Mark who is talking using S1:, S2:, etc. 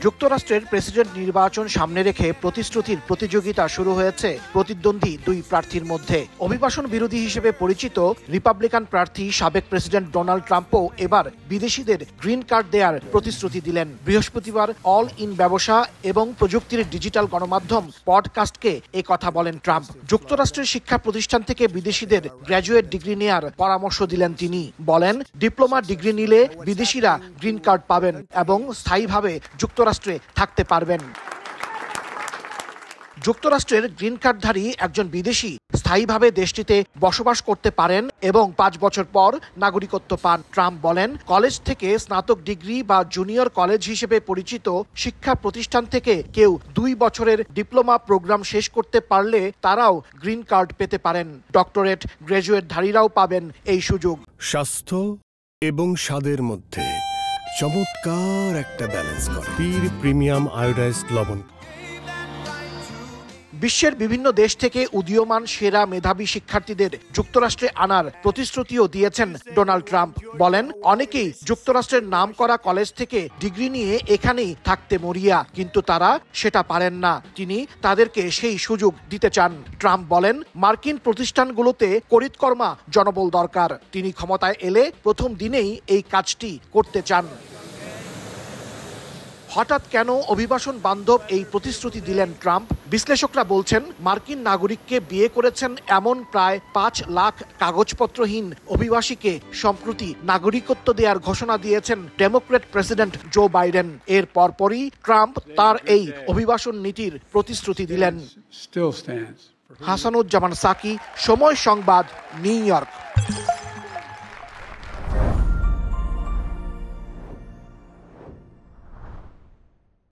S1: যুক্তরাষ্ট্রের প্রেসিডেন্ট নির্বাচন সামনে রেখে প্রতিশ্রুতির প্রতিযোগিতা শুরু হয়েছে প্রতিদ্বন্দ্বী দুই প্রার্থীর মধ্যে। অভিবাসন বিরোধী হিসেবে পরিচিত রিপাবলিকান প্রার্থী সাবেক প্রেসিডেন্ট ডোনাল্ড ট্রাম্পও এবার বিদেশিদের গ্রিন কার্ড দেওয়ার প্রতিশ্রুতি দিলেন। বৃহস্পতিবার অল ইন ব্যবসা এবং প্রযুক্তির ডিজিটাল গণমাধ্যম পডকাস্টকে কথা বলেন ট্রাম্প। যুক্তরাষ্ট্রের শিক্ষা প্রতিষ্ঠান থেকে বিদেশিদের গ্র্যাজুয়েট ডিগ্রি নেয়ার পরামর্শ দিলেন তিনি। বলেন, ডিপ্লোমা ডিগ্রি নিলে বিদেশিরা গ্রিন কার্ড পাবেন এবং স্থায়ীভাবে যুক্তরাষ্ট্রে থাকতে পারবেন। যুক্তরাষ্ট্রের গ্রিন কার্ডধারী একজন বিদেশি স্থায়ীভাবে দেশটিতে বসবাস করতে পারেন এবং 5 বছর পর নাগরিকত্ব পান। ট্রাম্প বলেন, কলেজ থেকে স্নাতক ডিগ্রি বা জুনিয়র কলেজ হিসেবে পরিচিত শিক্ষা প্রতিষ্ঠান থেকে কেউ 2 বছরের ডিপ্লোমা প্রোগ্রাম শেষ করতে পারলে তারাও গ্রিন কার্ড পেতে পারেন। ডক্টরেট গ্র্যাজুয়েটধারীরাও পাবেন এই সুযোগ।
S2: স্বাস্থ্য এবং স্বাদের মধ্যে চমৎকার একটা ব্যালেন্স করে পীর প্রিমিয়াম আয়োডাইজড লবণ।
S1: বিশ্বের বিভিন্ন দেশ থেকে উদীয়মান সেরা মেধাবী শিক্ষার্থীদের যুক্তরাষ্ট্রে আনার প্রতিশ্রুতিও দিয়েছেন ডোনাল্ড ট্রাম্প। বলেন, অনেকেই যুক্তরাষ্ট্রের নামকরা কলেজ থেকে ডিগ্রি নিয়ে এখানেই থাকতে মরিয়া, কিন্তু তারা সেটা পারেন না। তিনি তাদেরকে সেই সুযোগ দিতে চান। ট্রাম্প বলেন, মার্কিন প্রতিষ্ঠানগুলোতে করিতকর্মা জনবল দরকার। তিনি ক্ষমতায় এলে প্রথম দিনেই এই কাজটি করতে চান। হঠাৎ কেন অভিবাসন বান্ধব এই প্রতিশ্রুতি দিলেন ট্রাম্প? বিশ্লেষকরা বলছেন, মার্কিন নাগরিককে বিয়ে করেছেন এমন প্রায় 5 লাখ কাগজপত্রহীন অভিবাসীকে সম্প্রতি নাগরিকত্ব দেওয়ার ঘোষণা দিয়েছেন ডেমোক্র্যাট প্রেসিডেন্ট জো বাইডেন। এর পরপরই ট্রাম্প তার এই অভিবাসন নীতির প্রতিশ্রুতি দিলেন। হাসানুজ্জামান সাকি, সময় সংবাদ, নিউ ইয়র্ক।